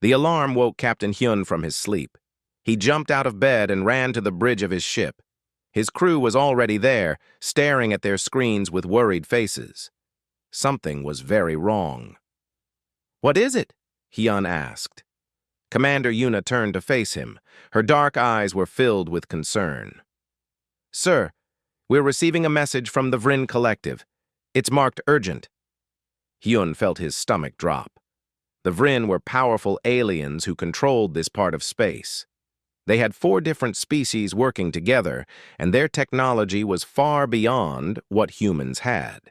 The alarm woke Captain Hyun from his sleep. He jumped out of bed and ran to the bridge of his ship. His crew was already there, staring at their screens with worried faces. Something was very wrong. "What is it?" Hyun asked. Commander Yuna turned to face him. Her dark eyes were filled with concern. "Sir, we're receiving a message from the Vrin Collective. It's marked urgent." Hyun felt his stomach drop. The Vrin were powerful aliens who controlled this part of space. They had 4 different species working together, and their technology was far beyond what humans had.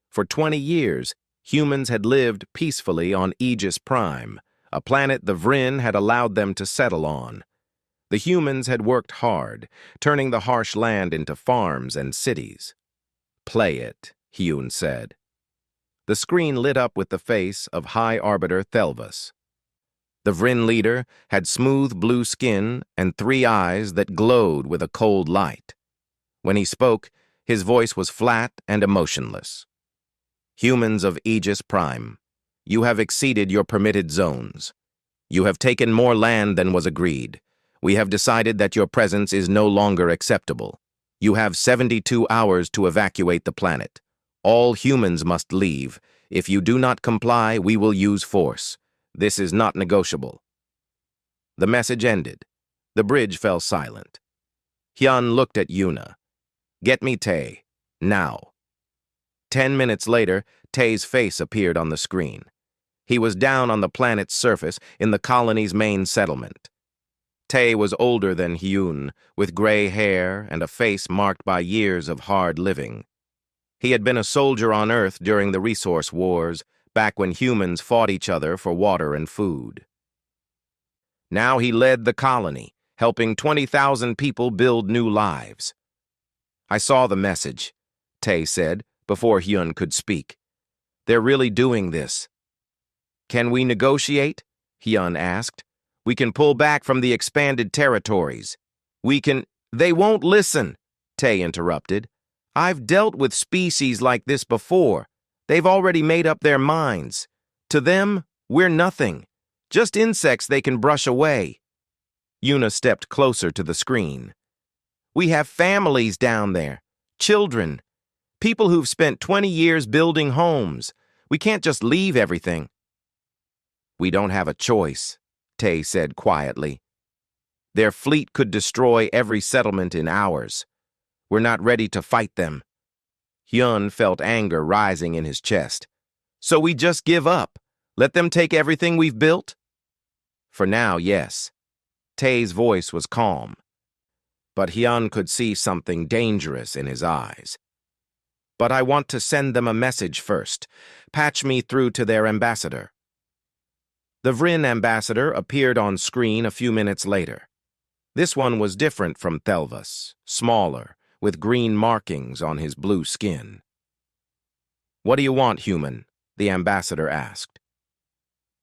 For 20 years, humans had lived peacefully on Aegis Prime, a planet the Vrin had allowed them to settle on. The humans had worked hard, turning the harsh land into farms and cities. "Play it," Hyun said. The screen lit up with the face of High Arbiter Thelvas. The Vrin leader had smooth blue skin and 3 eyes that glowed with a cold light. When he spoke, his voice was flat and emotionless. "Humans of Aegis Prime, you have exceeded your permitted zones. You have taken more land than was agreed. We have decided that your presence is no longer acceptable. You have 72 hours to evacuate the planet. All humans must leave. If you do not comply, we will use force. This is not negotiable." The message ended. The bridge fell silent. Hyun looked at Yuna. "Get me Tae. Now." 10 minutes later, Tae's face appeared on the screen. He was down on the planet's surface in the colony's main settlement. Tae was older than Hyun, with gray hair and a face marked by years of hard living. He had been a soldier on Earth during the resource wars, back when humans fought each other for water and food. Now he led the colony, helping 20,000 people build new lives. "I saw the message," Tae said, before Hyun could speak. "They're really doing this." "Can we negotiate?" Hyun asked. "We can pull back from the expanded territories. We can—" "They won't listen," Tae interrupted. "I've dealt with species like this before. They've already made up their minds. To them, we're nothing. Just insects they can brush away." Yuna stepped closer to the screen. "We have families down there, children, people who've spent 20 years building homes. We can't just leave everything." "We don't have a choice," Tae said quietly. "Their fleet could destroy every settlement in hours. We're not ready to fight them." Hyun felt anger rising in his chest. "So we just give up? Let them take everything we've built?" "For now, yes." Tae's voice was calm, but Hyun could see something dangerous in his eyes. "But I want to send them a message first. Patch me through to their ambassador." The Vrin ambassador appeared on screen a few minutes later. This one was different from Thelvas, smaller, with green markings on his blue skin. "What do you want, human?" the ambassador asked.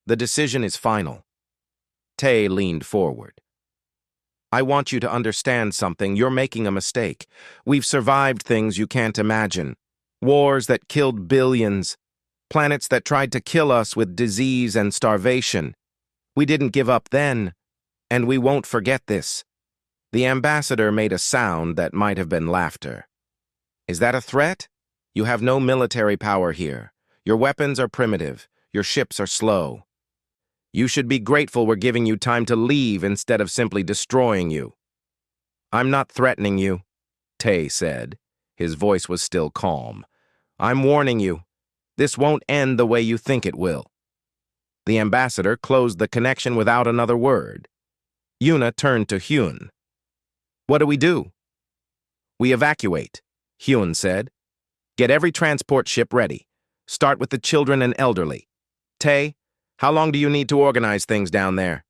"The decision is final." Tae leaned forward. "I want you to understand something. You're making a mistake. We've survived things you can't imagine. Wars that killed billions. Planets that tried to kill us with disease and starvation. We didn't give up then, and we won't forget this." The ambassador made a sound that might have been laughter. "Is that a threat? You have no military power here. Your weapons are primitive. Your ships are slow. You should be grateful we're giving you time to leave instead of simply destroying you." "I'm not threatening you," Tae said. His voice was still calm. "I'm warning you. This won't end the way you think it will." The ambassador closed the connection without another word. Yuna turned to Hyun. "What do we do?" "We evacuate," Hyun said. "Get every transport ship ready. Start with the children and elderly. Tae, how long do you need to organize things down there?"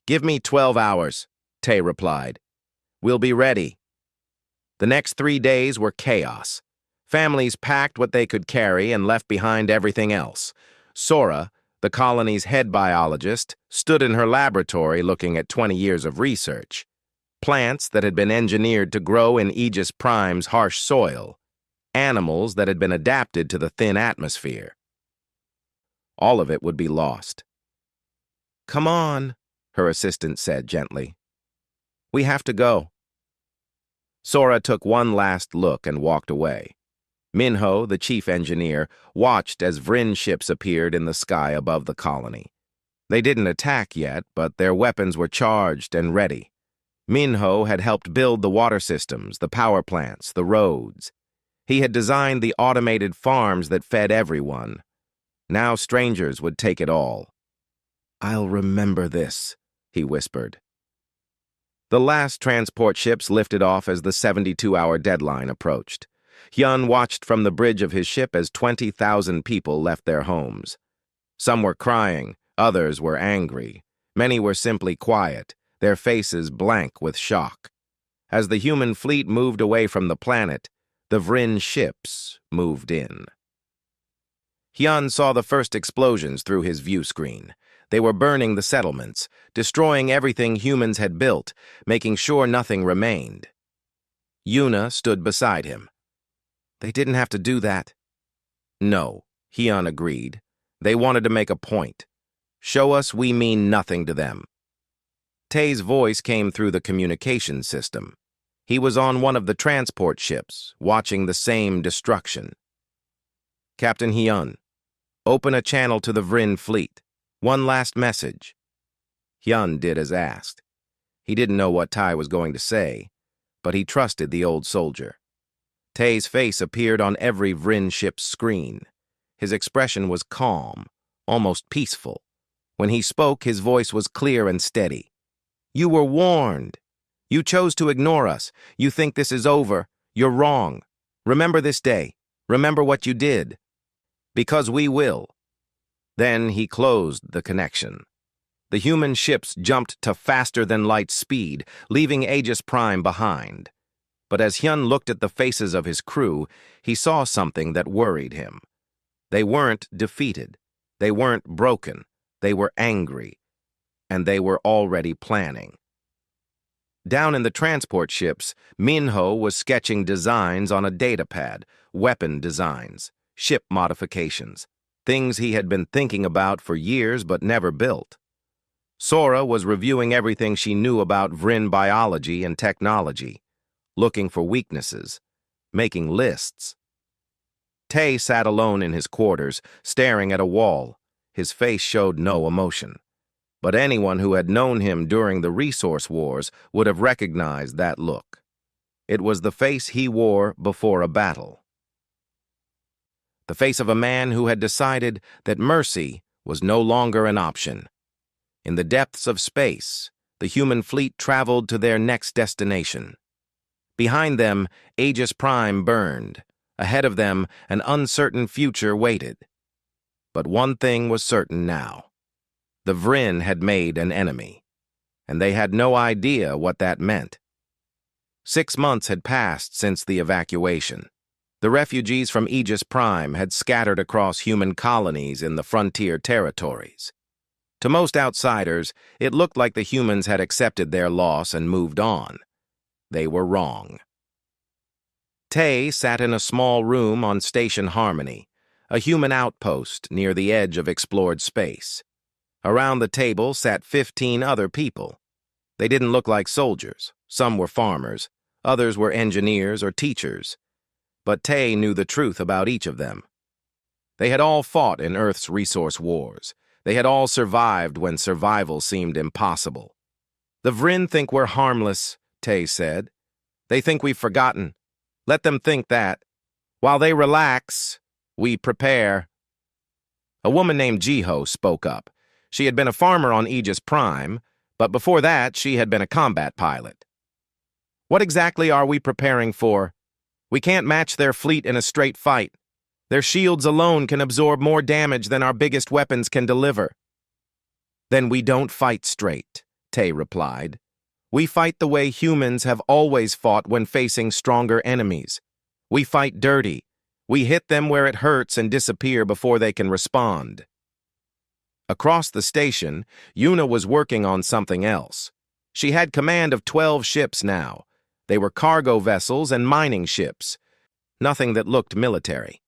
"Give me 12 hours," Tae replied. "We'll be ready." The next 3 days were chaos. Families packed what they could carry and left behind everything else. Sora, the colony's head biologist, stood in her laboratory looking at 20 years of research. Plants that had been engineered to grow in Aegis Prime's harsh soil. Animals that had been adapted to the thin atmosphere. All of it would be lost. Come on, her assistant said gently. We have to go. Sora took one last look and walked away. Minho, the chief engineer, watched as Vryn ships appeared in the sky above the colony. They didn't attack yet, but their weapons were charged and ready. Minho had helped build the water systems, the power plants, the roads. He had designed the automated farms that fed everyone. Now strangers would take it all. I'll remember this, he whispered. The last transport ships lifted off as the 72-hour deadline approached. Hyun watched from the bridge of his ship as 20,000 people left their homes. Some were crying, others were angry. Many were simply quiet, their faces blank with shock. As the human fleet moved away from the planet, the Vryn ships moved in. Hyun saw the first explosions through his view screen. They were burning the settlements, destroying everything humans had built, making sure nothing remained. Yuna stood beside him. They didn't have to do that. No, Hyun agreed. They wanted to make a point. Show us we mean nothing to them. Tae's voice came through the communication system. He was on one of the transport ships, watching the same destruction. Captain Hyun, open a channel to the Vryn fleet. One last message. Hyun did as asked. He didn't know what Tae was going to say, but he trusted the old soldier. Tae's face appeared on every Vryn ship's screen. His expression was calm, almost peaceful. When he spoke, his voice was clear and steady. You were warned. You chose to ignore us. You think this is over. You're wrong. Remember this day. Remember what you did. Because we will. Then he closed the connection. The human ships jumped to faster-than-light speed, leaving Aegis Prime behind. But as Hyun looked at the faces of his crew, he saw something that worried him. They weren't defeated. They weren't broken. They were angry. And they were already planning. Down in the transport ships, Minho was sketching designs on a datapad, weapon designs, ship modifications. Things he had been thinking about for years but never built. Sora was reviewing everything she knew about Vryn biology and technology, looking for weaknesses, making lists. Tae sat alone in his quarters, staring at a wall. His face showed no emotion. But anyone who had known him during the resource wars would have recognized that look. It was the face he wore before a battle. The face of a man who had decided that mercy was no longer an option. In the depths of space, the human fleet traveled to their next destination. Behind them, Aegis Prime burned. Ahead of them, an uncertain future waited. But one thing was certain now. The Vryn had made an enemy, and they had no idea what that meant. 6 months had passed since the evacuation. The refugees from Aegis Prime had scattered across human colonies in the frontier territories. To most outsiders, it looked like the humans had accepted their loss and moved on. They were wrong. Tae sat in a small room on Station Harmony, a human outpost near the edge of explored space. Around the table sat 15 other people. They didn't look like soldiers. Some were farmers. Others were engineers or teachers. But Tae knew the truth about each of them. They had all fought in Earth's resource wars. They had all survived when survival seemed impossible. The Vryn think we're harmless, Tae said. They think we've forgotten. Let them think that. While they relax, we prepare. A woman named Jiho spoke up. She had been a farmer on Aegis Prime, but before that she had been a combat pilot. What exactly are we preparing for? We can't match their fleet in a straight fight. Their shields alone can absorb more damage than our biggest weapons can deliver. Then we don't fight straight, Tae replied. We fight the way humans have always fought when facing stronger enemies. We fight dirty. We hit them where it hurts and disappear before they can respond. Across the station, Yuna was working on something else. She had command of 12 ships now. They were cargo vessels and mining ships. Nothing that looked military.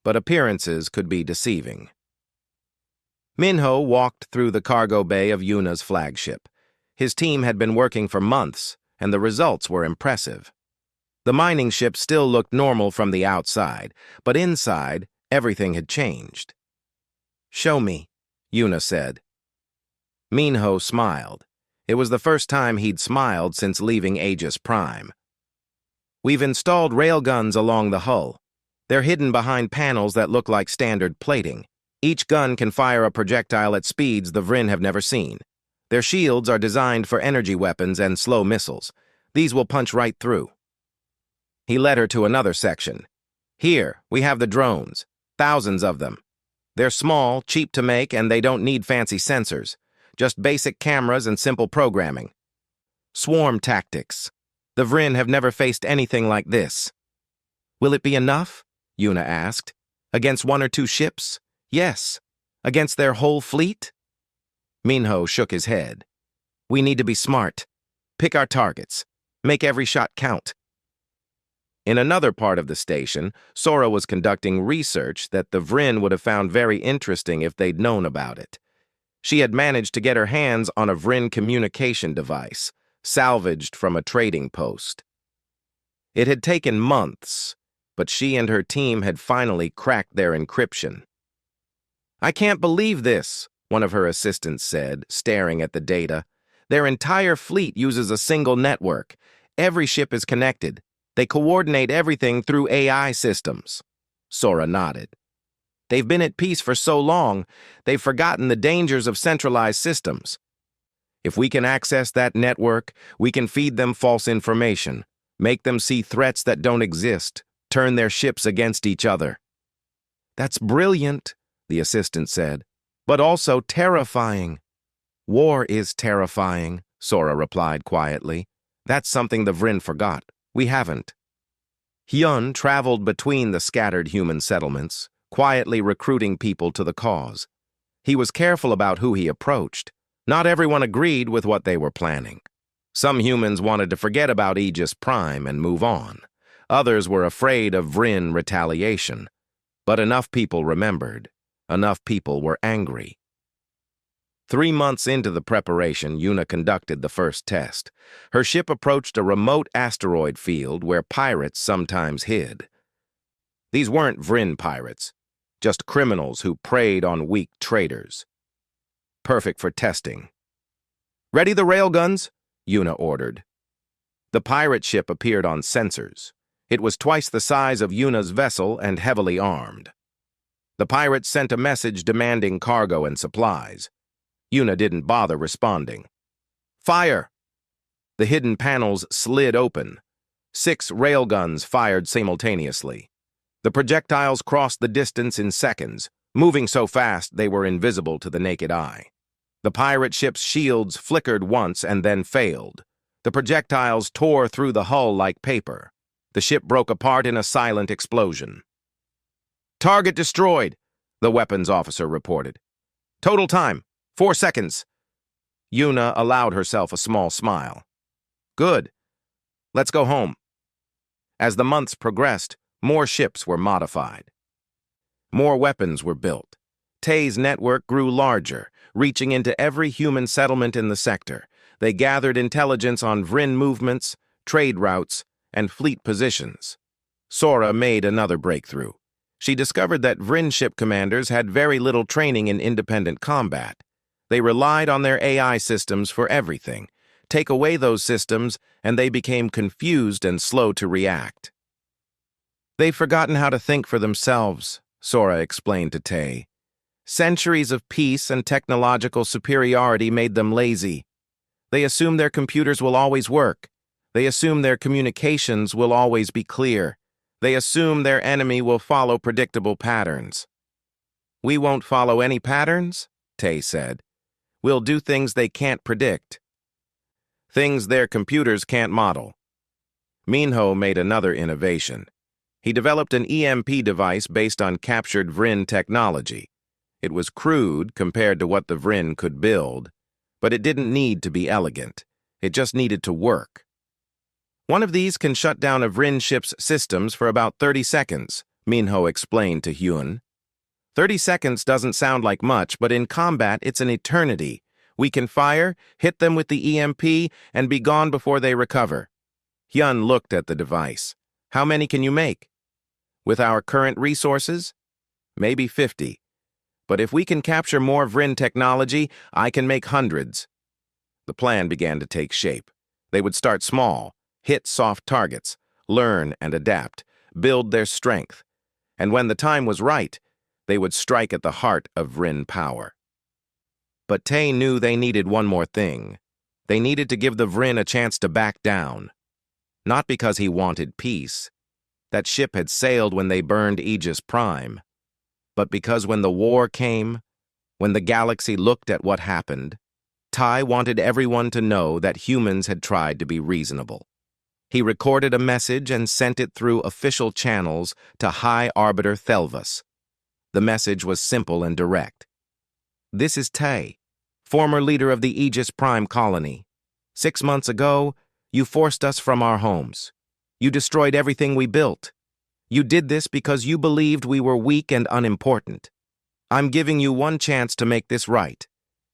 But appearances could be deceiving. Minho walked through the cargo bay of Yuna's flagship. His team had been working for months, and the results were impressive. The mining ship still looked normal from the outside, but inside, everything had changed. "Show me," Yuna said. Minho smiled. It was the first time he'd smiled since leaving Aegis Prime. "We've installed railguns along the hull. They're hidden behind panels that look like standard plating. Each gun can fire a projectile at speeds the Vryn have never seen. Their shields are designed for energy weapons and slow missiles. These will punch right through." He led her to another section. "Here, we have the drones. Thousands of them. They're small, cheap to make, and they don't need fancy sensors. Just basic cameras and simple programming. Swarm tactics. The Vryn have never faced anything like this." "Will it be enough?" Yuna asked. "Against one or two ships? Yes. Against their whole fleet?" Minho shook his head. "We need to be smart. Pick our targets. Make every shot count." In another part of the station, Sora was conducting research that the Vryn would have found very interesting if they'd known about it. She had managed to get her hands on a Vryn communication device, salvaged from a trading post. It had taken months, but she and her team had finally cracked their encryption. "I can't believe this," one of her assistants said, staring at the data. "Their entire fleet uses a single network. Every ship is connected. They coordinate everything through AI systems." Sora nodded. "They've been at peace for so long, they've forgotten the dangers of centralized systems. If we can access that network, we can feed them false information, make them see threats that don't exist, turn their ships against each other." "That's brilliant," the assistant said, "but also terrifying." "War is terrifying," Sora replied quietly. "That's something the Vryn forgot. We haven't." Hyun traveled between the scattered human settlements, quietly recruiting people to the cause. He was careful about who he approached. Not everyone agreed with what they were planning. Some humans wanted to forget about Aegis Prime and move on. Others were afraid of Vryn retaliation. But enough people remembered. Enough people were angry. 3 months into the preparation, Yuna conducted the first test. Her ship approached a remote asteroid field where pirates sometimes hid. These weren't Vryn pirates, just criminals who preyed on weak traders. Perfect for testing. "Ready the railguns?" Yuna ordered. The pirate ship appeared on sensors. It was twice the size of Yuna's vessel and heavily armed. The pirates sent a message demanding cargo and supplies. Yuna didn't bother responding. "Fire!" The hidden panels slid open. 6 railguns fired simultaneously. The projectiles crossed the distance in seconds, moving so fast they were invisible to the naked eye. The pirate ship's shields flickered once and then failed. The projectiles tore through the hull like paper. The ship broke apart in a silent explosion. "Target destroyed," the weapons officer reported. "Total time, 4 seconds. Yuna allowed herself a small smile. "Good. Let's go home." As the months progressed, more ships were modified. More weapons were built. Tay's network grew larger, reaching into every human settlement in the sector. They gathered intelligence on Vryn movements, trade routes, and fleet positions. Sora made another breakthrough. She discovered that Vryn ship commanders had very little training in independent combat. They relied on their AI systems for everything. Take away those systems, and they became confused and slow to react. "They've forgotten how to think for themselves," Sora explained to Tay. "Centuries of peace and technological superiority made them lazy. They assume their computers will always work. They assume their communications will always be clear. They assume their enemy will follow predictable patterns." "We won't follow any patterns," Tay said. "We'll do things they can't predict. Things their computers can't model." Minho made another innovation. He developed an EMP device based on captured Vryn technology. It was crude compared to what the Vryn could build, but it didn't need to be elegant. It just needed to work. "One of these can shut down a Vryn ship's systems for about 30 seconds, Minho explained to Hyun. 30 seconds doesn't sound like much, but in combat, it's an eternity. We can fire, hit them with the EMP, and be gone before they recover. Hyun looked at the device. How many can you make? With our current resources? Maybe 50. But if we can capture more Vrin technology, I can make hundreds. The plan began to take shape. They would start small, hit soft targets, learn and adapt, build their strength. And when the time was right, they would strike at the heart of Vrin power. But Tae knew they needed one more thing. They needed to give the Vrin a chance to back down. Not because he wanted peace. That ship had sailed when they burned Aegis Prime. But because when the war came, when the galaxy looked at what happened, Tae wanted everyone to know that humans had tried to be reasonable. He recorded a message and sent it through official channels to High Arbiter Thelvas. The message was simple and direct. This is Tae, former leader of the Aegis Prime colony. 6 months ago, you forced us from our homes. You destroyed everything we built. You did this because you believed we were weak and unimportant. I'm giving you one chance to make this right.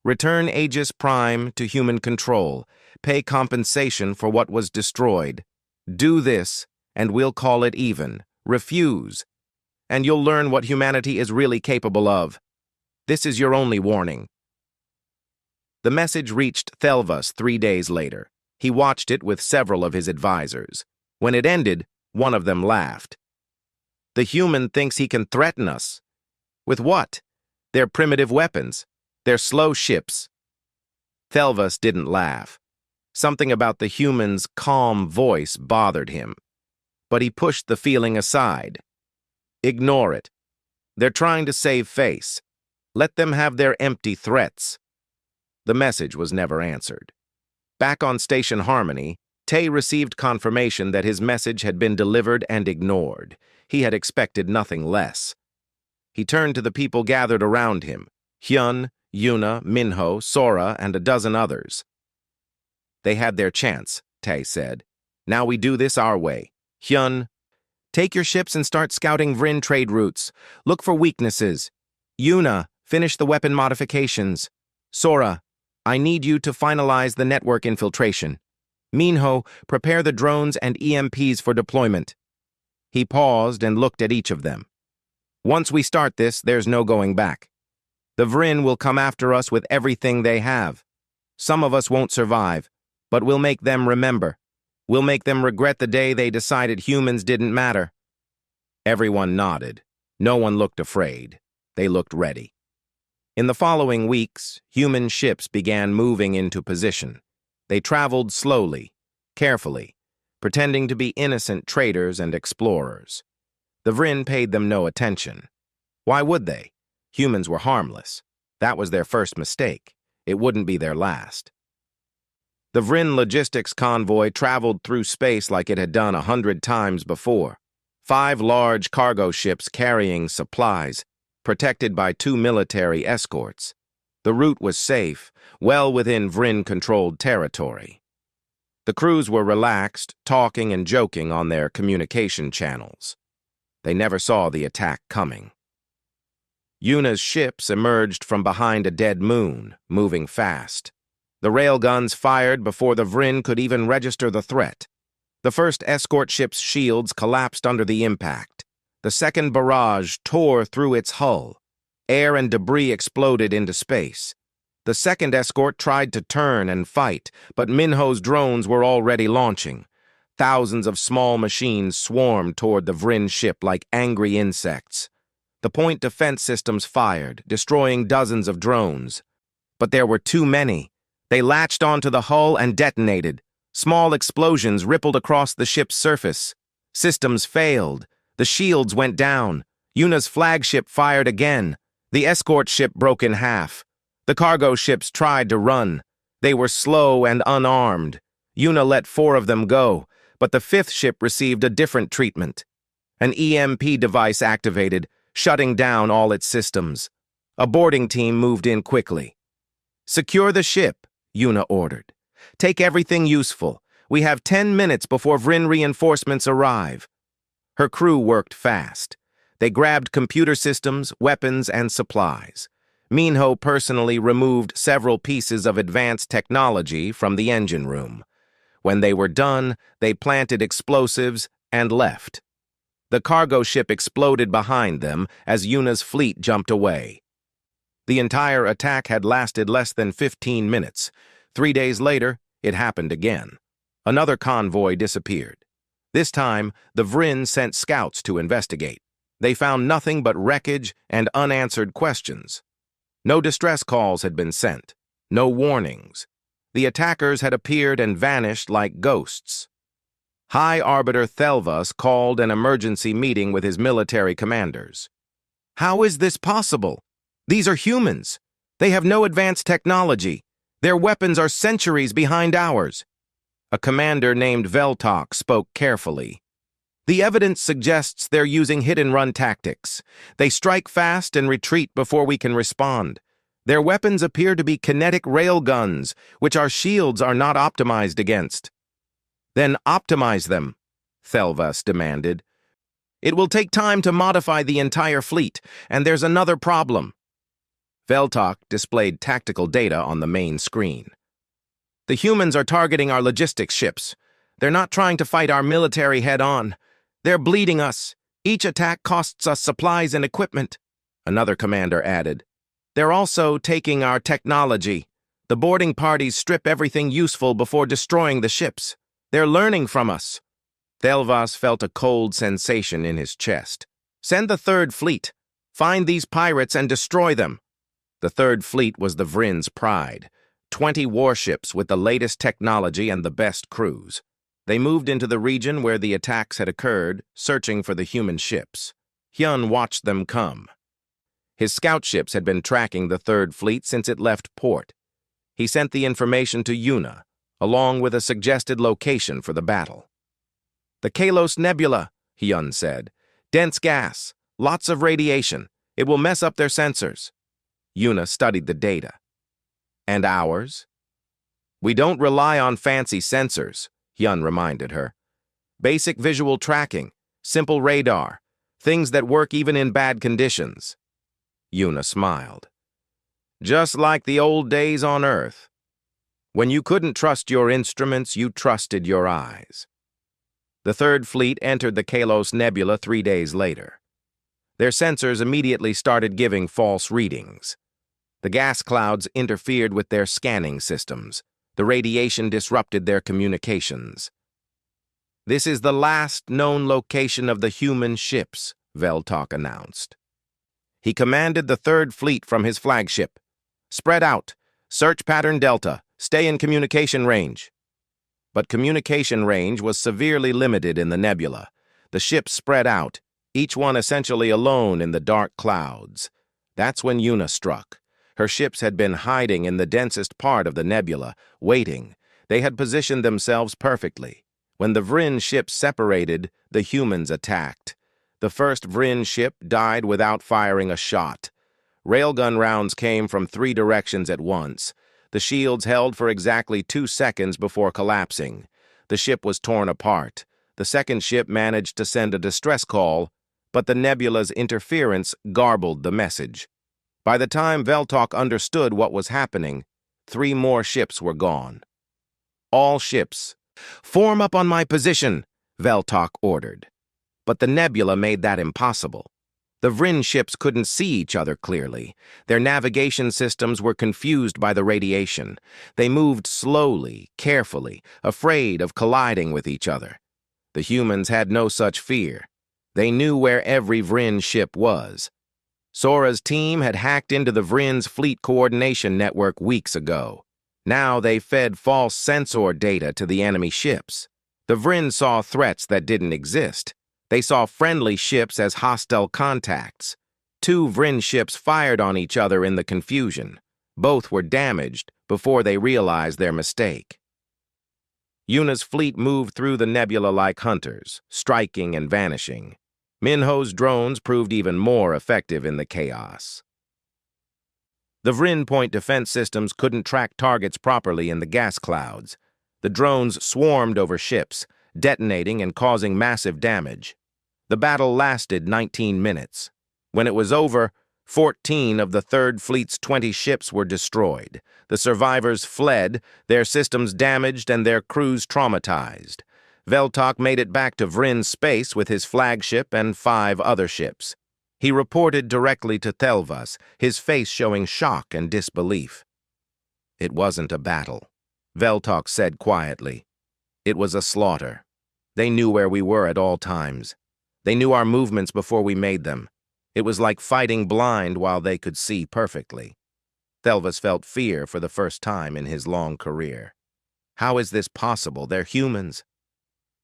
Return Aegis Prime to human control. Pay compensation for what was destroyed. Do this, and we'll call it even. Refuse, and you'll learn what humanity is really capable of. This is your only warning. The message reached Thelvas 3 days later. He watched it with several of his advisors. When it ended, one of them laughed. The human thinks he can threaten us. With what? Their primitive weapons. Their slow ships. Thelvas didn't laugh. Something about the human's calm voice bothered him. But he pushed the feeling aside. Ignore it. They're trying to save face. Let them have their empty threats. The message was never answered. Back on Station Harmony, Tae received confirmation that his message had been delivered and ignored. He had expected nothing less. He turned to the people gathered around him, Hyun, Yuna, Minho, Sora, and a dozen others. They had their chance, Tae said. Now we do this our way. Hyun, take your ships and start scouting Vrin trade routes. Look for weaknesses. Yuna, finish the weapon modifications. Sora, I need you to finalize the network infiltration. Minho, prepare the drones and EMPs for deployment. He paused and looked at each of them. Once we start this, there's no going back. The Vrin will come after us with everything they have. Some of us won't survive, but we'll make them remember. We'll make them regret the day they decided humans didn't matter. Everyone nodded. No one looked afraid. They looked ready. In the following weeks, human ships began moving into position. They traveled slowly, carefully, pretending to be innocent traders and explorers. The Vrin paid them no attention. Why would they? Humans were harmless. That was their first mistake. It wouldn't be their last. The Vrin logistics convoy traveled through space like it had done 100 times before. 5 large cargo ships carrying supplies, protected by 2 military escorts. The route was safe, well within Vrin-controlled territory. The crews were relaxed, talking and joking on their communication channels. They never saw the attack coming. Yuna's ships emerged from behind a dead moon, moving fast. The railguns fired before the Vrin could even register the threat. The first escort ship's shields collapsed under the impact. The second barrage tore through its hull. Air and debris exploded into space. The second escort tried to turn and fight, but Minho's drones were already launching. Thousands of small machines swarmed toward the Vrin ship like angry insects. The point defense systems fired, destroying dozens of drones. But there were too many. They latched onto the hull and detonated. Small explosions rippled across the ship's surface. Systems failed. The shields went down. Yuna's flagship fired again. The escort ship broke in half. The cargo ships tried to run. They were slow and unarmed. Yuna let 4 of them go, but the 5th ship received a different treatment. An EMP device activated, shutting down all its systems. A boarding team moved in quickly. Secure the ship, Yuna ordered. Take everything useful. We have 10 minutes before Vrin reinforcements arrive. Her crew worked fast. They grabbed computer systems, weapons, and supplies. Minho personally removed several pieces of advanced technology from the engine room. When they were done, they planted explosives and left. The cargo ship exploded behind them as Yuna's fleet jumped away. The entire attack had lasted less than 15 minutes. 3 days later, it happened again. Another convoy disappeared. This time, the Vryn sent scouts to investigate. They found nothing but wreckage and unanswered questions. No distress calls had been sent. No warnings. The attackers had appeared and vanished like ghosts. High Arbiter Thelvas called an emergency meeting with his military commanders. "How is this possible? These are humans. They have no advanced technology. Their weapons are centuries behind ours." A commander named Veltok spoke carefully. "The evidence suggests they're using hit-and-run tactics. They strike fast and retreat before we can respond. Their weapons appear to be kinetic railguns, which our shields are not optimized against." "Then optimize them," Thelvas demanded. "It will take time to modify the entire fleet, and there's another problem." Veltok displayed tactical data on the main screen. "The humans are targeting our logistics ships. They're not trying to fight our military head-on. They're bleeding us. Each attack costs us supplies and equipment," another commander added. "They're also taking our technology. The boarding parties strip everything useful before destroying the ships. They're learning from us." Thelvas felt a cold sensation in his chest. "Send the Third Fleet. Find these pirates and destroy them." The Third Fleet was the Vryn's pride. 20 warships with the latest technology and the best crews. They moved into the region where the attacks had occurred, searching for the human ships. Hyun watched them come. His scout ships had been tracking the Third Fleet since it left port. He sent the information to Yuna, along with a suggested location for the battle. "The Kalos Nebula," Hyun said. "Dense gas, lots of radiation. It will mess up their sensors." Yuna studied the data. "And ours?" "We don't rely on fancy sensors," Hyun reminded her. "Basic visual tracking, simple radar, things that work even in bad conditions." Yuna smiled. "Just like the old days on Earth. When you couldn't trust your instruments, you trusted your eyes." The Third Fleet entered the Kalos Nebula 3 days later. Their sensors immediately started giving false readings. The gas clouds interfered with their scanning systems. The radiation disrupted their communications. "This is the last known location of the human ships," Veltok announced. He commanded the Third Fleet from his flagship. "Spread out. Search pattern Delta. Stay in communication range." But communication range was severely limited in the nebula. The ships spread out, each one essentially alone in the dark clouds. That's when Yuna struck. Her ships had been hiding in the densest part of the nebula, waiting. They had positioned themselves perfectly. When the Vryn ships separated, the humans attacked. The first Vryn ship died without firing a shot. Railgun rounds came from 3 directions at once. The shields held for exactly 2 seconds before collapsing. The ship was torn apart. The second ship managed to send a distress call, but the nebula's interference garbled the message. By the time Veltok understood what was happening, 3 more ships were gone. "All ships, form up on my position," Veltok ordered. But the nebula made that impossible. The Vryn ships couldn't see each other clearly. Their navigation systems were confused by the radiation. They moved slowly, carefully, afraid of colliding with each other. The humans had no such fear. They knew where every Vryn ship was. Sora's team had hacked into the Vryn's fleet coordination network weeks ago. Now they fed false sensor data to the enemy ships. The Vryn saw threats that didn't exist. They saw friendly ships as hostile contacts. 2 Vryn ships fired on each other in the confusion. Both were damaged before they realized their mistake. Yuna's fleet moved through the nebula like hunters, striking and vanishing. Minho's drones proved even more effective in the chaos. The Vryn point defense systems couldn't track targets properly in the gas clouds. The drones swarmed over ships, detonating and causing massive damage. The battle lasted 19 minutes. When it was over, 14 of the Third Fleet's 20 ships were destroyed. The survivors fled, their systems damaged and their crews traumatized. Veltok made it back to Vryn space with his flagship and 5 other ships. He reported directly to Thelvas, his face showing shock and disbelief. "It wasn't a battle," Veltok said quietly. "It was a slaughter. They knew where we were at all times. They knew our movements before we made them. It was like fighting blind while they could see perfectly." Thelvas felt fear for the first time in his long career. "How is this possible? They're humans."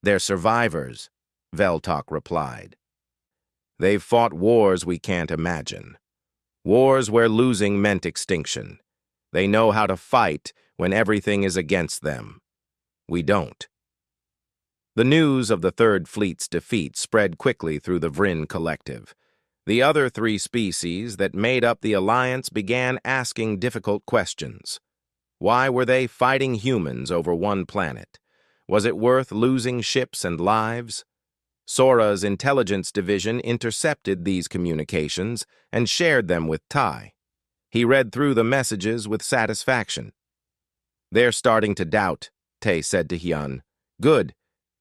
"They're survivors," Veltok replied. "They've fought wars we can't imagine. Wars where losing meant extinction. They know how to fight when everything is against them. We don't." The news of the Third Fleet's defeat spread quickly through the Vryn collective. The other 3 species that made up the alliance began asking difficult questions. Why were they fighting humans over one planet? Was it worth losing ships and lives? Sora's intelligence division intercepted these communications and shared them with Tai. He read through the messages with satisfaction. "They're starting to doubt," Tai said to Hyun. "Good.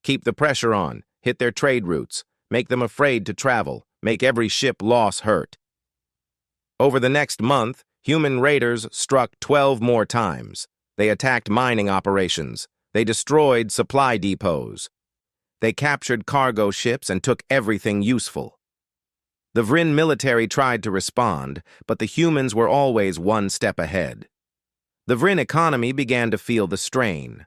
Keep the pressure on. Hit their trade routes. Make them afraid to travel. Make every ship loss hurt." Over the next month, human raiders struck 12 more times. They attacked mining operations. They destroyed supply depots. They captured cargo ships and took everything useful. The Vryn military tried to respond, but the humans were always one step ahead. The Vryn economy began to feel the strain.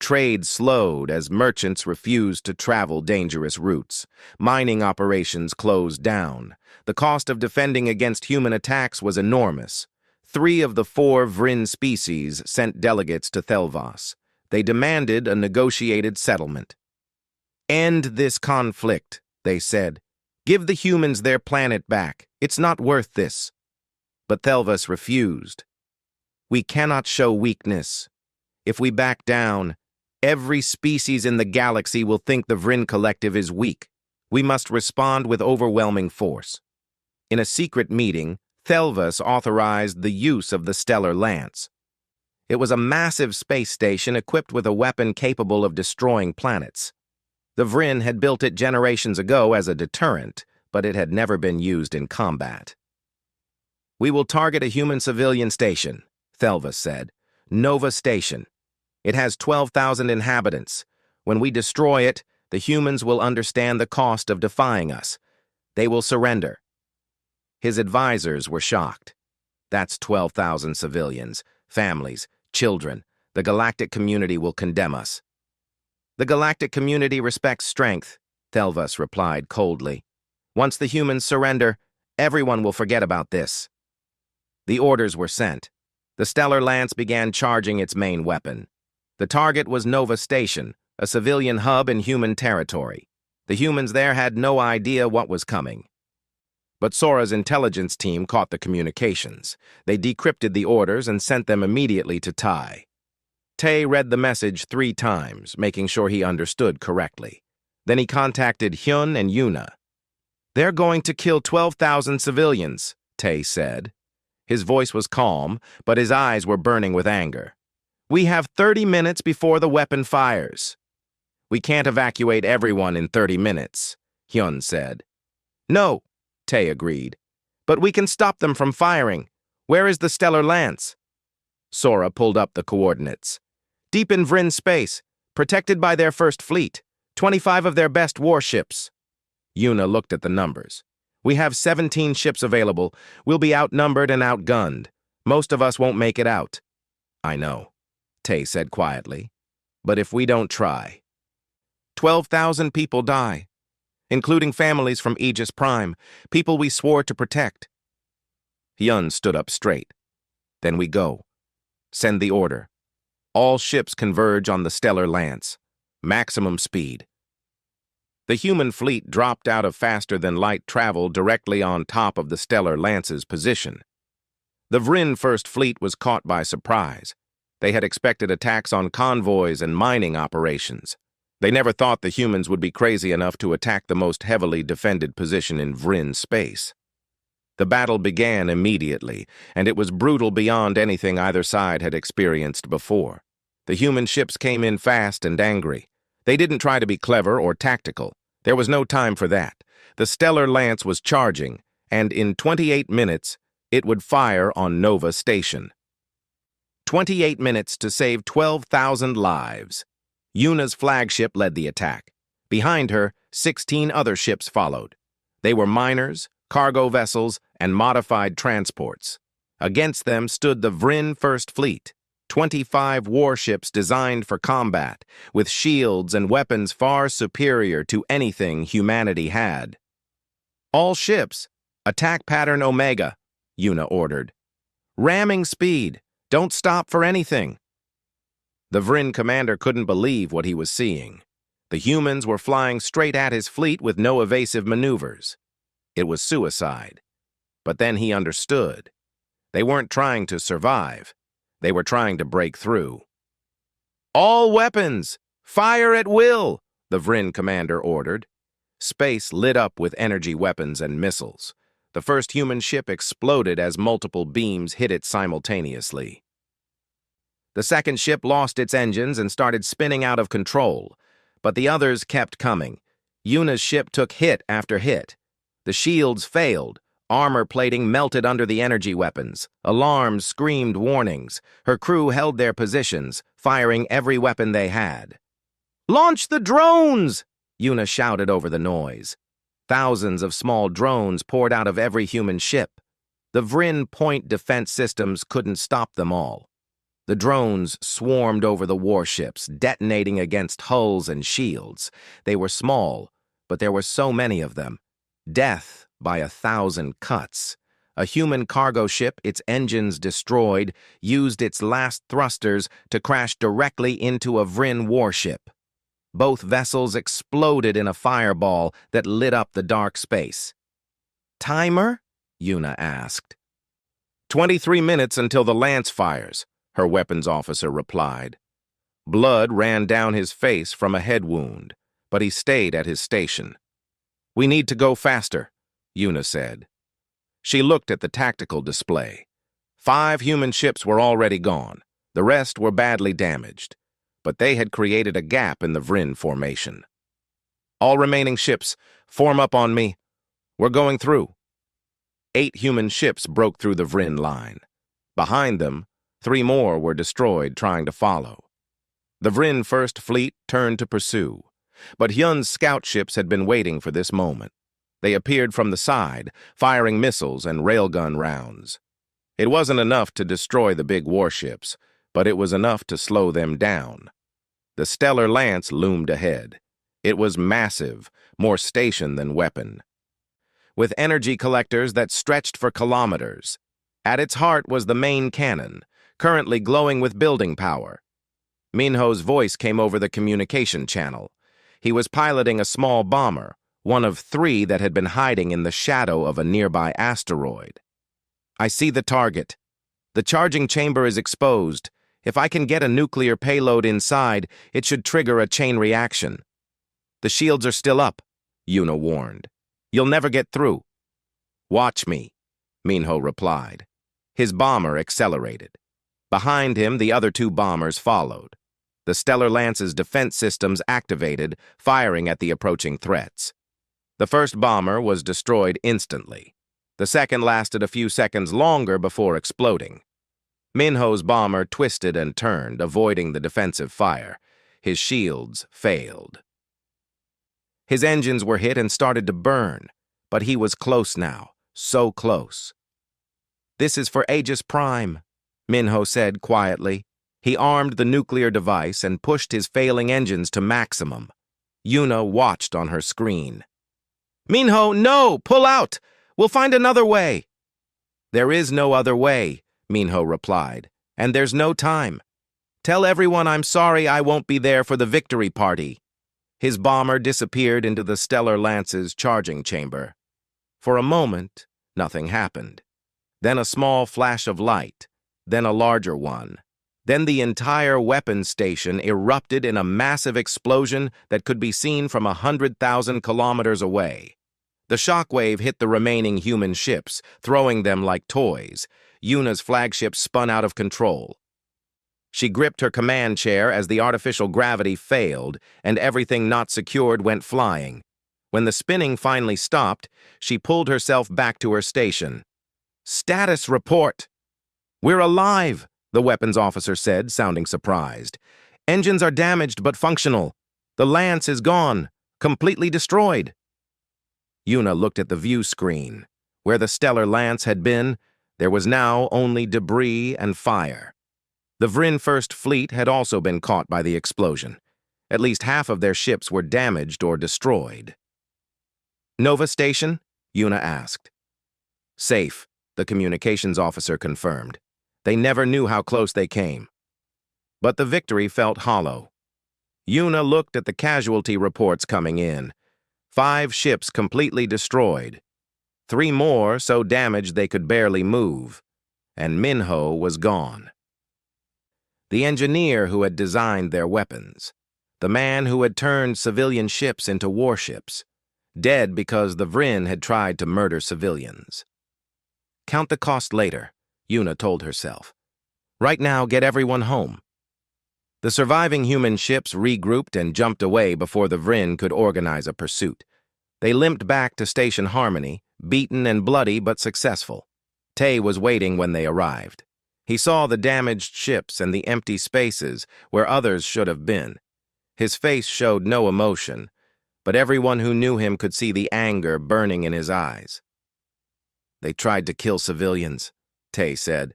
Trade slowed as merchants refused to travel dangerous routes. Mining operations closed down. The cost of defending against human attacks was enormous. 3 of the 4 Vryn species sent delegates to Thelvas. They demanded a negotiated settlement. "End this conflict," they said. "Give the humans their planet back. It's not worth this." But Thelvas refused. "We cannot show weakness. If we back down, every species in the galaxy will think the Vryn collective is weak. We must respond with overwhelming force." In a secret meeting, Thelvas authorized the use of the Stellar Lance. It was a massive space station equipped with a weapon capable of destroying planets. The Vryn had built it generations ago as a deterrent, but it had never been used in combat. "We will target a human civilian station," Thelvas said. "Nova Station. It has 12,000 inhabitants. When we destroy it, the humans will understand the cost of defying us. They will surrender." His advisors were shocked. "That's 12,000 civilians, families, children. The galactic community will condemn us." "The galactic community respects strength," Thelvas replied coldly. "Once the humans surrender, everyone will forget about this." The orders were sent. The Stellar Lance began charging its main weapon. The target was Nova Station, a civilian hub in human territory. The humans there had no idea what was coming. But Sora's intelligence team caught the communications. They decrypted the orders and sent them immediately to Tai. Tai read the message 3 times, making sure he understood correctly. Then he contacted Hyun and Yuna. "They're going to kill 12,000 civilians," Tai said. His voice was calm, but his eyes were burning with anger. "We have 30 minutes before the weapon fires." "We can't evacuate everyone in 30 minutes, Hyun said. "No," Tai agreed. "But we can stop them from firing. Where is the Stellar Lance?" Sora pulled up the coordinates. "Deep in Vryn space, protected by their first fleet, 25 of their best warships." Yuna looked at the numbers. "We have 17 ships available. We'll be outnumbered and outgunned. Most of us won't make it out." "I know," Tai said quietly. "But if we don't try..." 12,000 people die, including families from Aegis Prime, people we swore to protect. Hyun stood up straight. "Then we go. Send the order. All ships converge on the Stellar Lance. Maximum speed." The human fleet dropped out of faster-than-light travel directly on top of the Stellar Lance's position. The Vryn First Fleet was caught by surprise. They had expected attacks on convoys and mining operations. They never thought the humans would be crazy enough to attack the most heavily defended position in Vryn space. The battle began immediately, and it was brutal beyond anything either side had experienced before. The human ships came in fast and angry. They didn't try to be clever or tactical. There was no time for that. The stellar lance was charging, and in 28 minutes, it would fire on Nova Station. 28 minutes to save 12,000 lives. Yuna's flagship led the attack. Behind her, 16 other ships followed. They were miners, cargo vessels, and modified transports. Against them stood the Vryn First Fleet, 25 warships designed for combat, with shields and weapons far superior to anything humanity had. All ships, attack pattern Omega, Yuna ordered. Ramming speed, don't stop for anything. The Vryn commander couldn't believe what he was seeing. The humans were flying straight at his fleet with no evasive maneuvers. It was suicide. But then he understood. They weren't trying to survive. They were trying to break through. All weapons! Fire at will! The Vryn commander ordered. Space lit up with energy weapons and missiles. The first human ship exploded as multiple beams hit it simultaneously. The second ship lost its engines and started spinning out of control, but the others kept coming. Yuna's ship took hit after hit. The shields failed. Armor plating melted under the energy weapons. Alarms screamed warnings. Her crew held their positions, firing every weapon they had. "Launch the drones!" Yuna shouted over the noise. Thousands of small drones poured out of every human ship. The Vryn point defense systems couldn't stop them all. The drones swarmed over the warships, detonating against hulls and shields. They were small, but there were so many of them. Death by 1,000 cuts. A human cargo ship, its engines destroyed, used its last thrusters to crash directly into a Vryn warship. Both vessels exploded in a fireball that lit up the dark space. "Timer?" Yuna asked. 23 minutes until the lance fires, her weapons officer replied. Blood ran down his face from a head wound, but he stayed at his station. "We need to go faster," Yuna said. She looked at the tactical display. 5 human ships were already gone. The rest were badly damaged, but they had created a gap in the Vryn formation. "All remaining ships, form up on me. We're going through." 8 human ships broke through the Vryn line. Behind them, 3 more were destroyed trying to follow. The Vryn First Fleet turned to pursue, but Hyun's scout ships had been waiting for this moment. They appeared from the side, firing missiles and railgun rounds. It wasn't enough to destroy the big warships, but it was enough to slow them down. The stellar lance loomed ahead. It was massive, more station than weapon, with energy collectors that stretched for kilometers. At its heart was the main cannon, currently glowing with building power. Minho's voice came over the communication channel. He was piloting a small bomber, one of 3 that had been hiding in the shadow of a nearby asteroid. "I see the target. The charging chamber is exposed. If I can get a nuclear payload inside, it should trigger a chain reaction." "The shields are still up," Yuna warned. "You'll never get through." "Watch me," Minho replied. His bomber accelerated. Behind him, the other 2 bombers followed. The Stellar Lance's defense systems activated, firing at the approaching threats. The first bomber was destroyed instantly. The second lasted a few seconds longer before exploding. Minho's bomber twisted and turned, avoiding the defensive fire. His shields failed. His engines were hit and started to burn, but he was close now, so close. "This is for Aegis Prime," Minho said quietly. He armed the nuclear device and pushed his failing engines to maximum. Yuna watched on her screen. "Minho, no! Pull out! We'll find another way!" "There is no other way," Minho replied, "and there's no time. Tell everyone I'm sorry I won't be there for the victory party." His bomber disappeared into the Stellar Lance's charging chamber. For a moment, nothing happened. Then a small flash of light, then a larger one. Then the entire weapons station erupted in a massive explosion that could be seen from 100,000 kilometers away. The shockwave hit the remaining human ships, throwing them like toys. Yuna's flagship spun out of control. She gripped her command chair as the artificial gravity failed, and everything not secured went flying. When the spinning finally stopped, she pulled herself back to her station. "Status report!" "We're alive," the weapons officer said, sounding surprised. "Engines are damaged but functional. The Lance is gone, completely destroyed." Yuna looked at the view screen. Where the stellar Lance had been, there was now only debris and fire. The Vryn First Fleet had also been caught by the explosion. At least half of their ships were damaged or destroyed. "Nova Station?" Yuna asked. "Safe," the communications officer confirmed. They never knew how close they came. But the victory felt hollow. Yuna looked at the casualty reports coming in. 5 ships completely destroyed. 3 more so damaged they could barely move. And Minho was gone. The engineer who had designed their weapons. The man who had turned civilian ships into warships. Dead because the Vryn had tried to murder civilians. "Count the cost later," Yuna told herself. "Right now, get everyone home." The surviving human ships regrouped and jumped away before the Vryn could organize a pursuit. They limped back to Station Harmony, beaten and bloody but successful. Tay was waiting when they arrived. He saw the damaged ships and the empty spaces where others should have been. His face showed no emotion, but everyone who knew him could see the anger burning in his eyes. "They tried to kill civilians," Tay said.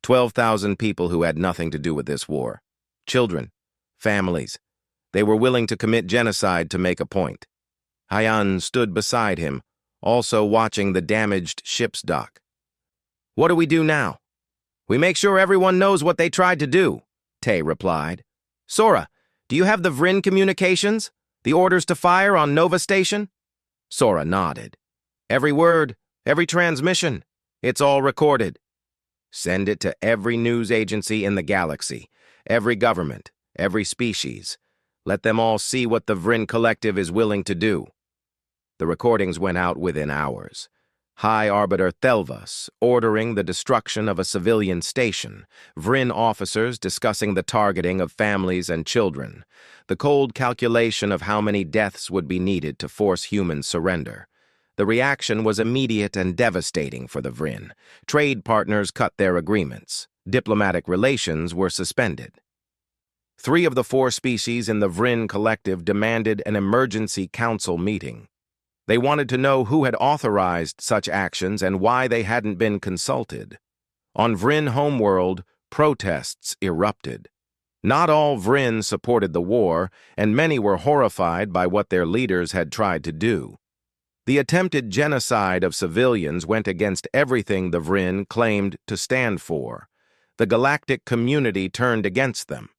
12,000 people who had nothing to do with this war. Children, families. They were willing to commit genocide to make a point. Hyan stood beside him, also watching the damaged ship's dock. "What do we do now?" "We make sure everyone knows what they tried to do," Tay replied. "Sora, do you have the Vryn communications? The orders to fire on Nova Station?" Sora nodded. "Every word, every transmission. It's all recorded." "Send it to every news agency in the galaxy, every government, every species. Let them all see what the Vryn Collective is willing to do." The recordings went out within hours. High Arbiter Thelvas ordering the destruction of a civilian station, Vryn officers discussing the targeting of families and children, the cold calculation of how many deaths would be needed to force human surrender. The reaction was immediate and devastating for the Vryn. Trade partners cut their agreements. Diplomatic relations were suspended. 3 of the 4 species in the Vryn Collective demanded an emergency council meeting. They wanted to know who had authorized such actions and why they hadn't been consulted. On Vryn homeworld, protests erupted. Not all Vryn supported the war, and many were horrified by what their leaders had tried to do. The attempted genocide of civilians went against everything the Vryn claimed to stand for. The galactic community turned against them.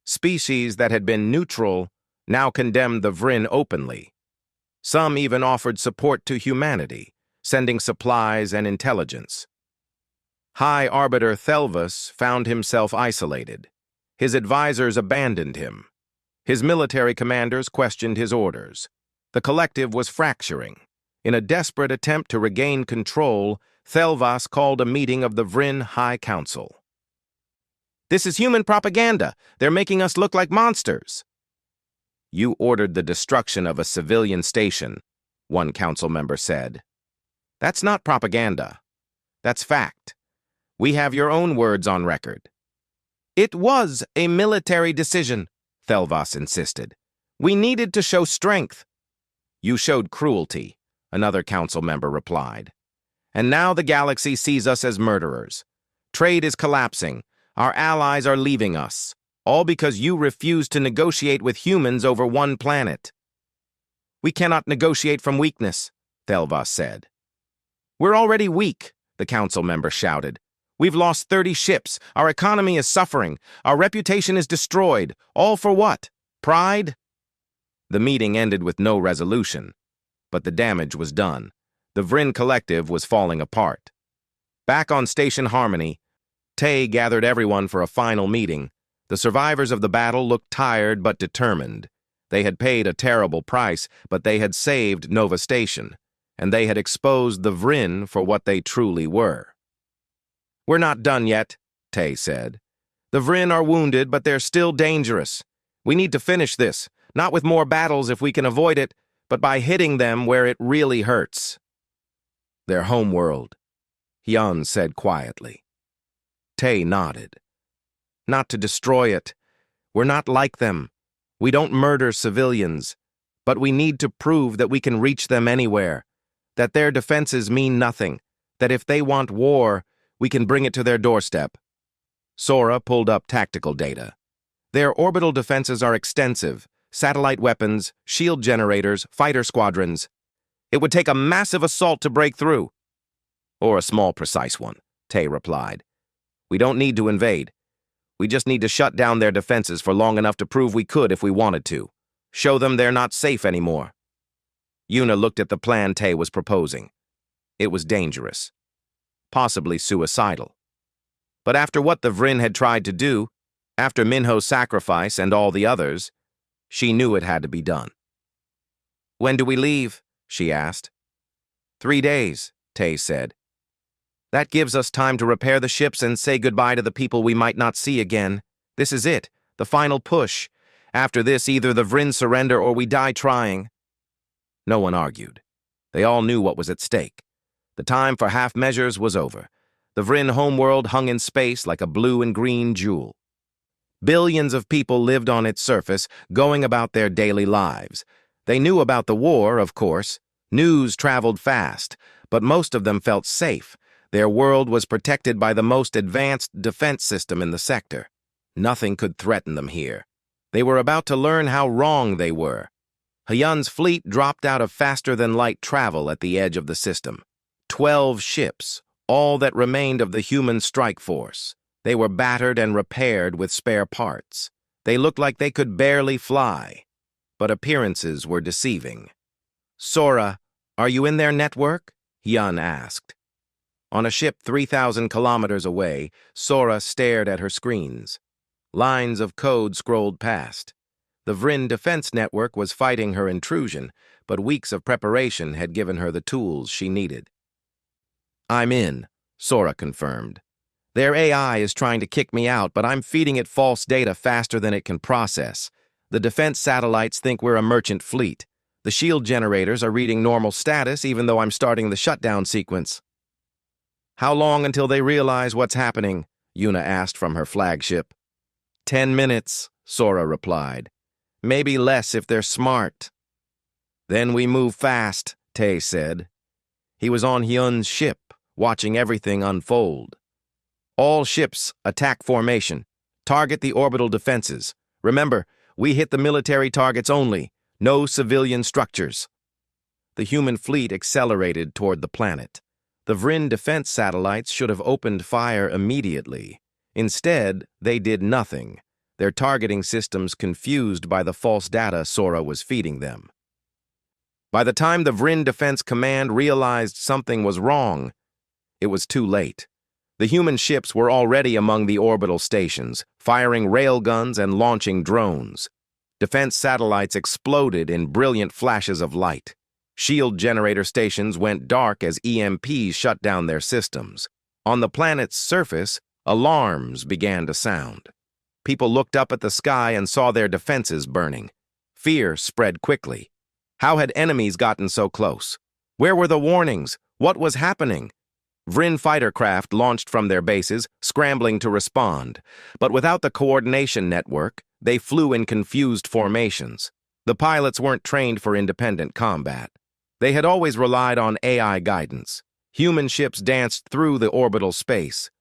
Species that had been neutral now condemned the Vryn openly. Some even offered support to humanity, sending supplies and intelligence. High Arbiter Thelvas found himself isolated. His advisors abandoned him. His military commanders questioned his orders. The collective was fracturing. In a desperate attempt to regain control, Thelvas called a meeting of the Vryn High Council. "This is human propaganda. They're making us look like monsters." "You ordered the destruction of a civilian station," one council member said. "That's not propaganda. That's fact. We have your own words on record." "It was a military decision," Thelvas insisted. "We needed to show strength." "You showed cruelty," another council member replied. "And now the galaxy sees us as murderers. Trade is collapsing. Our allies are leaving us. All because you refused to negotiate with humans over one planet." "We cannot negotiate from weakness," Thelvas said. "We're already weak," the council member shouted. "We've lost 30 ships. Our economy is suffering. Our reputation is destroyed. All for what? Pride?" The meeting ended with no resolution, but the damage was done. The Vryn Collective was falling apart. Back on Station Harmony, Tay gathered everyone for a final meeting. The survivors of the battle looked tired but determined. They had paid a terrible price, but they had saved Nova Station, and they had exposed the Vryn for what they truly were. "We're not done yet," Tay said. "The Vryn are wounded, but they're still dangerous. We need to finish this, not with more battles if we can avoid it, but by hitting them where it really hurts." "Their homeworld," Hyun said quietly. Tay nodded. "Not to destroy it. We're not like them. We don't murder civilians. But we need to prove that we can reach them anywhere, that their defenses mean nothing, that if they want war, we can bring it to their doorstep." Sora pulled up tactical data. "Their orbital defenses are extensive: satellite weapons, shield generators, fighter squadrons. It would take a massive assault to break through." "Or a small, precise one," Tay replied. "We don't need to invade. We just need to shut down their defenses for long enough to prove we could if we wanted to. Show them they're not safe anymore." Yuna looked at the plan Tay was proposing. It was dangerous, possibly suicidal. But after what the Vryn had tried to do, after Minho's sacrifice and all the others, she knew it had to be done. "When do we leave?" she asked. 3 days, Tay said. "That gives us time to repair the ships and say goodbye to the people we might not see again. This is it, the final push. After this, either the Vryn surrender or we die trying." No one argued. They all knew what was at stake. The time for half measures was over. The Vryn homeworld hung in space like a blue and green jewel. Billions of people lived on its surface, going about their daily lives. They knew about the war, of course. News traveled fast, but most of them felt safe. Their world was protected by the most advanced defense system in the sector. Nothing could threaten them here. They were about to learn how wrong they were. Hyun's fleet dropped out of faster-than-light travel at the edge of the system. 12 ships, all that remained of the human strike force. They were battered and repaired with spare parts. They looked like they could barely fly, but appearances were deceiving. "Sora, are you in their network?" Hyun asked. On a ship 3,000 kilometers away, Sora stared at her screens. Lines of code scrolled past. The Vryn defense network was fighting her intrusion, but weeks of preparation had given her the tools she needed. "I'm in," Sora confirmed. "Their AI is trying to kick me out, but I'm feeding it false data faster than it can process. The defense satellites think we're a merchant fleet. The shield generators are reading normal status even though I'm starting the shutdown sequence." "How long until they realize what's happening?" Yuna asked from her flagship. 10 minutes, Sora replied. "Maybe less if they're smart." "Then we move fast," Tay said. He was on Hyun's ship, watching everything unfold. "All ships, attack formation. Target the orbital defenses. Remember, we hit the military targets only, no civilian structures." The human fleet accelerated toward the planet. The Vryn defense satellites should have opened fire immediately. Instead, they did nothing, their targeting systems confused by the false data Sora was feeding them. By the time the Vryn Defense Command realized something was wrong, it was too late. The human ships were already among the orbital stations, firing railguns and launching drones. Defense satellites exploded in brilliant flashes of light. Shield generator stations went dark as EMPs shut down their systems. On the planet's surface, alarms began to sound. People looked up at the sky and saw their defenses burning. Fear spread quickly. How had enemies gotten so close? Where were the warnings? What was happening? Vryn fighter craft launched from their bases, scrambling to respond. But without the coordination network, they flew in confused formations. The pilots weren't trained for independent combat. They had always relied on AI guidance. Human ships danced through the orbital space,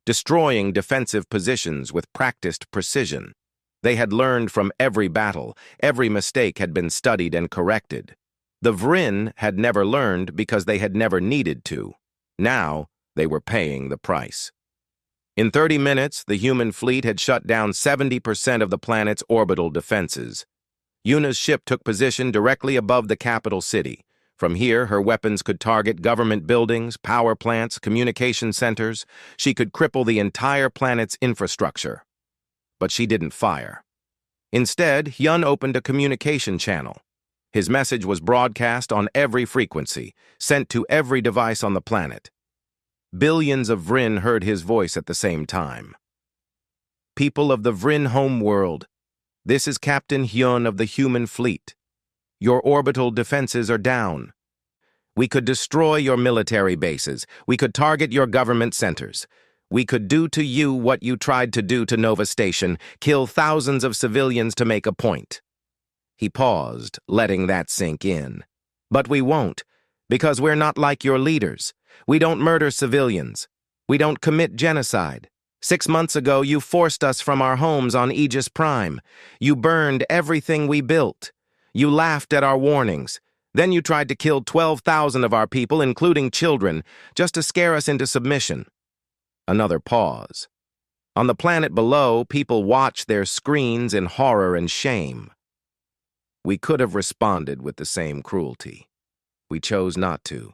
destroying defensive positions with practiced precision. They had learned from every battle. Every mistake had been studied and corrected. The Vryn had never learned because they had never needed to. Now, they were paying the price. In 30 minutes, the human fleet had shut down 70% of the planet's orbital defenses. Yuna's ship took position directly above the capital city. From here, her weapons could target government buildings, power plants, communication centers. She could cripple the entire planet's infrastructure. But she didn't fire. Instead, Hyun opened a communication channel. His message was broadcast on every frequency, sent to every device on the planet. Billions of Vrin heard his voice at the same time. People of the Vrin homeworld, this is Captain Hyun of the human fleet. Your orbital defenses are down. We could destroy your military bases. We could target your government centers. We could do to you what you tried to do to Nova Station, kill thousands of civilians to make a point. He paused, letting that sink in. But we won't, because we're not like your leaders. We don't murder civilians. We don't commit genocide. 6 months ago, you forced us from our homes on Aegis Prime. You burned everything we built. You laughed at our warnings. Then you tried to kill 12,000 of our people, including children, just to scare us into submission. Another pause. On the planet below, people watched their screens in horror and shame. We could have responded with the same cruelty. We chose not to.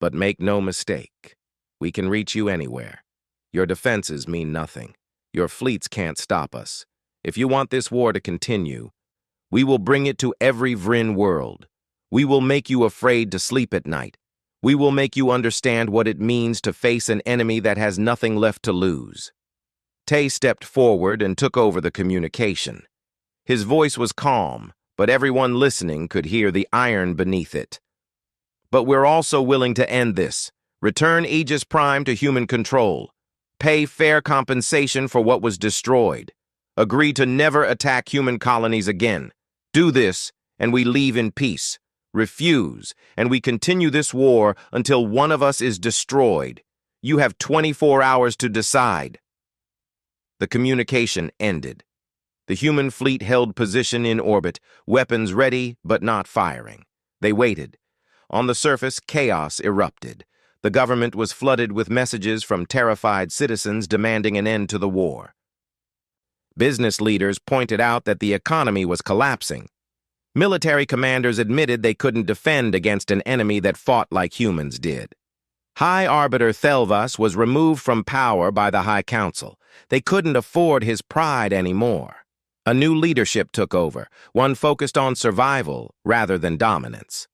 But make no mistake, we can reach you anywhere. Your defenses mean nothing. Your fleets can't stop us. If you want this war to continue, we will bring it to every Vrin world. We will make you afraid to sleep at night. We will make you understand what it means to face an enemy that has nothing left to lose. Tae stepped forward and took over the communication. His voice was calm, but everyone listening could hear the iron beneath it. But we're also willing to end this. Return Aegis Prime to human control. Pay fair compensation for what was destroyed. Agree to never attack human colonies again. Do this, and we leave in peace. Refuse, and we continue this war until one of us is destroyed. You have 24 hours to decide. The communication ended. The human fleet held position in orbit, weapons ready but not firing. They waited. On the surface, chaos erupted. The government was flooded with messages from terrified citizens demanding an end to the war. Business leaders pointed out that the economy was collapsing. Military commanders admitted they couldn't defend against an enemy that fought like humans did. High Arbiter Thelvas was removed from power by the High Council. They couldn't afford his pride anymore. A new leadership took over, one focused on survival rather than dominance.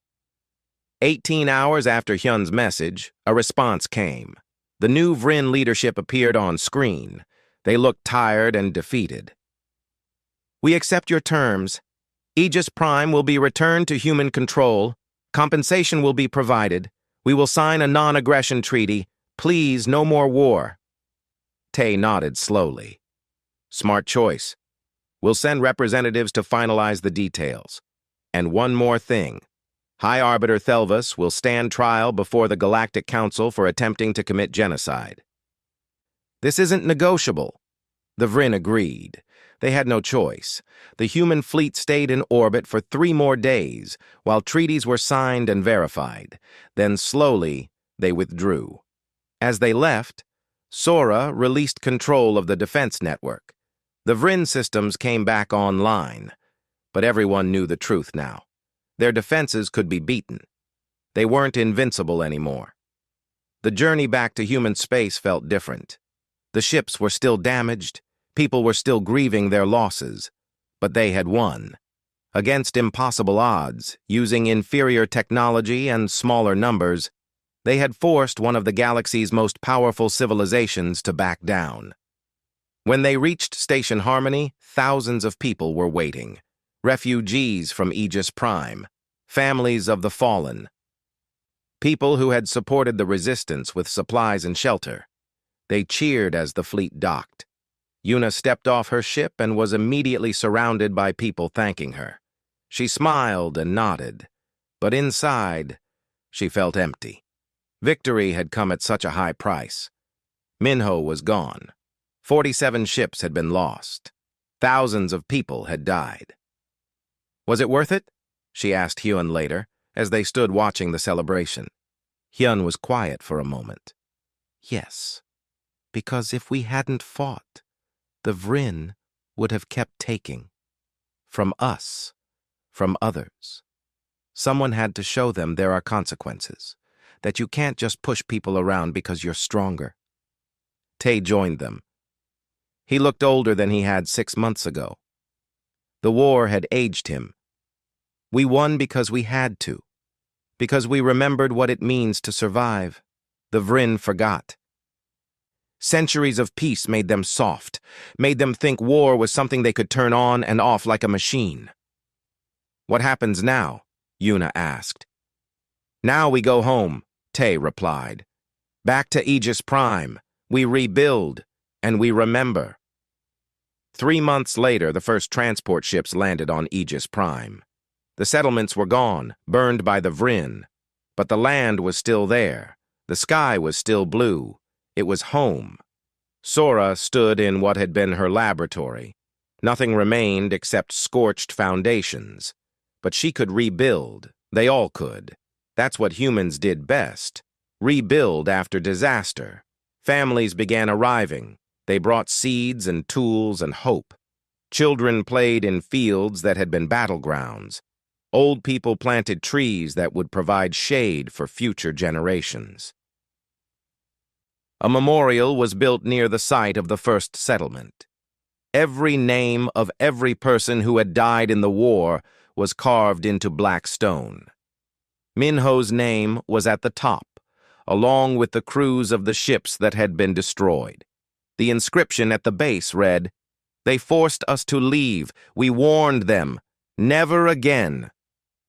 18 hours after Hyun's message, a response came. The new Vrin leadership appeared on screen. They looked tired and defeated. We accept your terms. Aegis Prime will be returned to human control. Compensation will be provided. We will sign a non-aggression treaty. Please, no more war. Tae nodded slowly. Smart choice. We'll send representatives to finalize the details. And one more thing. High Arbiter Thelvas will stand trial before the Galactic Council for attempting to commit genocide. This isn't negotiable. The Vrin agreed. They had no choice. The human fleet stayed in orbit for 3 more days, while treaties were signed and verified. Then slowly, they withdrew. As they left, Sora released control of the defense network. The Vrin systems came back online, but everyone knew the truth now. Their defenses could be beaten. They weren't invincible anymore. The journey back to human space felt different. The ships were still damaged, people were still grieving their losses, but they had won. Against impossible odds, using inferior technology and smaller numbers, they had forced one of the galaxy's most powerful civilizations to back down. When they reached Station Harmony, thousands of people were waiting. Refugees from Aegis Prime, families of the fallen. People who had supported the resistance with supplies and shelter. They cheered as the fleet docked. Yuna stepped off her ship and was immediately surrounded by people thanking her. She smiled and nodded, but inside, she felt empty. Victory had come at such a high price. Minho was gone. 47 ships had been lost. Thousands of people had died. Was it worth it? She asked Hyun later, as they stood watching the celebration. Hyun was quiet for a moment. Yes, because if we hadn't fought, the Vrin would have kept taking. From us, from others. Someone had to show them there are consequences, that you can't just push people around because you're stronger. Tay joined them. He looked older than he had 6 months ago. The war had aged him. We won because we had to, because we remembered what it means to survive. The Vryn forgot. Centuries of peace made them soft, made them think war was something they could turn on and off like a machine. "What happens now?" Yuna asked. "Now we go home," Tay replied. "Back to Aegis Prime. We rebuild, and we remember." 3 months later, the first transport ships landed on Aegis Prime. The settlements were gone, burned by the Vryn. But the land was still there. The sky was still blue. It was home. Sora stood in what had been her laboratory. Nothing remained except scorched foundations. But she could rebuild. They all could. That's what humans did best. Rebuild after disaster. Families began arriving. They brought seeds and tools and hope. Children played in fields that had been battlegrounds. Old people planted trees that would provide shade for future generations. A memorial was built near the site of the first settlement. Every name of every person who had died in the war was carved into black stone. Minho's name was at the top, along with the crews of the ships that had been destroyed. The inscription at the base read, "They forced us to leave. We warned them. Never again."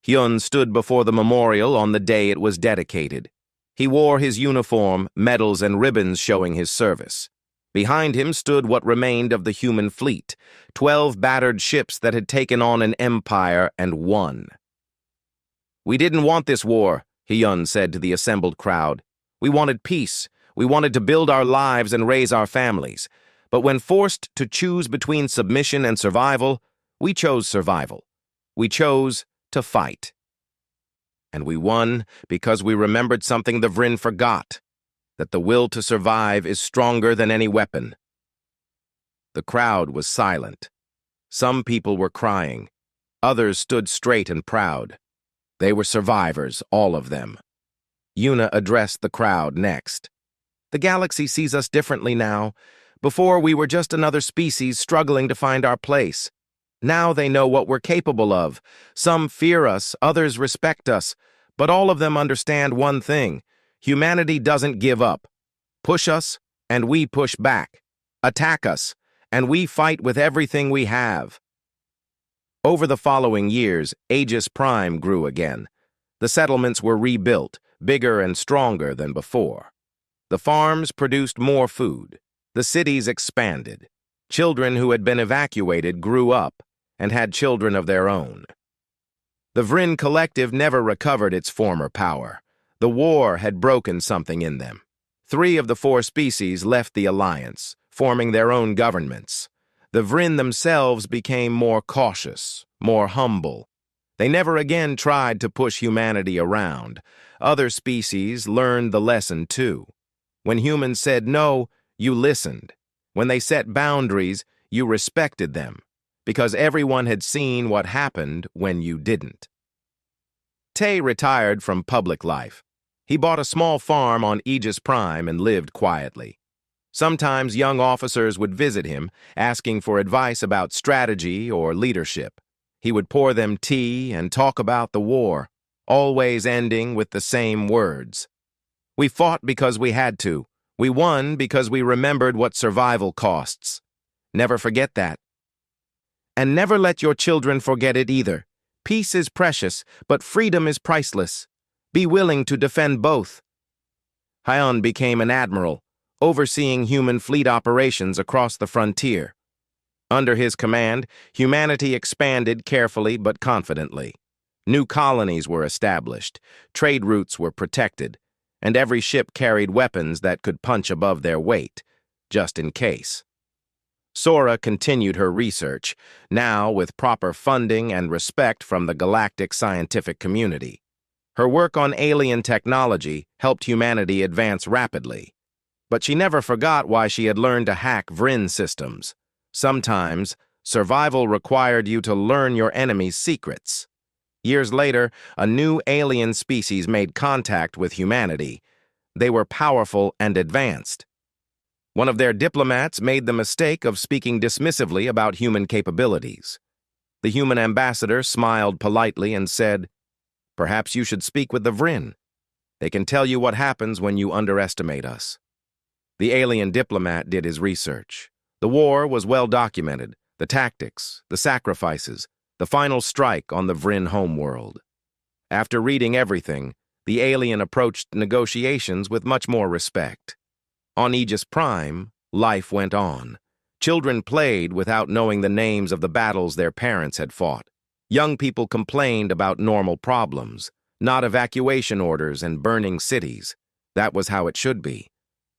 Hyun stood before the memorial on the day it was dedicated. He wore his uniform, medals and ribbons showing his service. Behind him stood what remained of the human fleet, 12 battered ships that had taken on an empire and won. "We didn't want this war," Hyun said to the assembled crowd. "We wanted peace. We wanted to build our lives and raise our families. But when forced to choose between submission and survival, we chose survival. We chose to fight. And we won because we remembered something the Vryn forgot, that the will to survive is stronger than any weapon." The crowd was silent. Some people were crying. Others stood straight and proud. They were survivors, all of them. Yuna addressed the crowd next. "The galaxy sees us differently now. Before, we were just another species struggling to find our place. Now they know what we're capable of. Some fear us, others respect us, but all of them understand one thing. Humanity doesn't give up. Push us, and we push back. Attack us, and we fight with everything we have." Over the following years, Aegis Prime grew again. The settlements were rebuilt, bigger and stronger than before. The farms produced more food. The cities expanded. Children who had been evacuated grew up and had children of their own. The Vryn Collective never recovered its former power. The war had broken something in them. 3 of the 4 species left the alliance, forming their own governments. The Vryn themselves became more cautious, more humble. They never again tried to push humanity around. Other species learned the lesson too. When humans said no, you listened. When they set boundaries, you respected them, because everyone had seen what happened when you didn't. Tay retired from public life. He bought a small farm on Aegis Prime and lived quietly. Sometimes young officers would visit him, asking for advice about strategy or leadership. He would pour them tea and talk about the war, always ending with the same words. "We fought because we had to. We won because we remembered what survival costs. Never forget that. And never let your children forget it either. Peace is precious, but freedom is priceless. Be willing to defend both." Hyun became an admiral, overseeing human fleet operations across the frontier. Under his command, humanity expanded carefully but confidently. New colonies were established, trade routes were protected, and every ship carried weapons that could punch above their weight, just in case. Sora continued her research, now with proper funding and respect from the galactic scientific community. Her work on alien technology helped humanity advance rapidly. But she never forgot why she had learned to hack Vryn systems. Sometimes, survival required you to learn your enemy's secrets. Years later, a new alien species made contact with humanity. They were powerful and advanced. One of their diplomats made the mistake of speaking dismissively about human capabilities. The human ambassador smiled politely and said, "Perhaps you should speak with the Vrin. They can tell you what happens when you underestimate us." The alien diplomat did his research. The war was well documented, the tactics, the sacrifices, the final strike on the Vrin homeworld. After reading everything, the alien approached negotiations with much more respect. On Aegis Prime, life went on. Children played without knowing the names of the battles their parents had fought. Young people complained about normal problems, not evacuation orders and burning cities. That was how it should be.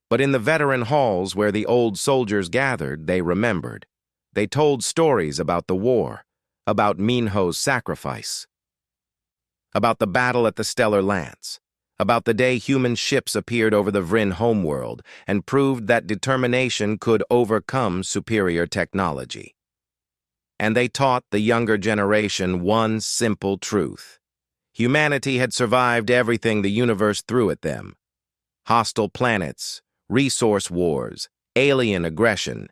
But in the veteran halls where the old soldiers gathered, they remembered. They told stories about the war, about Minho's sacrifice, about the battle at the Stellar Lance, about the day human ships appeared over the Vrin homeworld and proved that determination could overcome superior technology. And they taught the younger generation one simple truth. Humanity had survived everything the universe threw at them. Hostile planets, resource wars, alien aggression.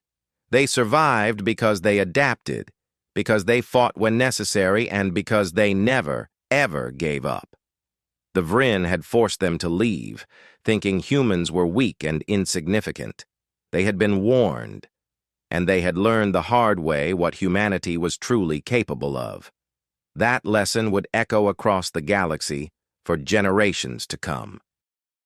They survived because they adapted, because they fought when necessary, and because they never, ever gave up. The Vrin had forced them to leave, thinking humans were weak and insignificant. They had been warned, and they had learned the hard way what humanity was truly capable of. That lesson would echo across the galaxy for generations to come.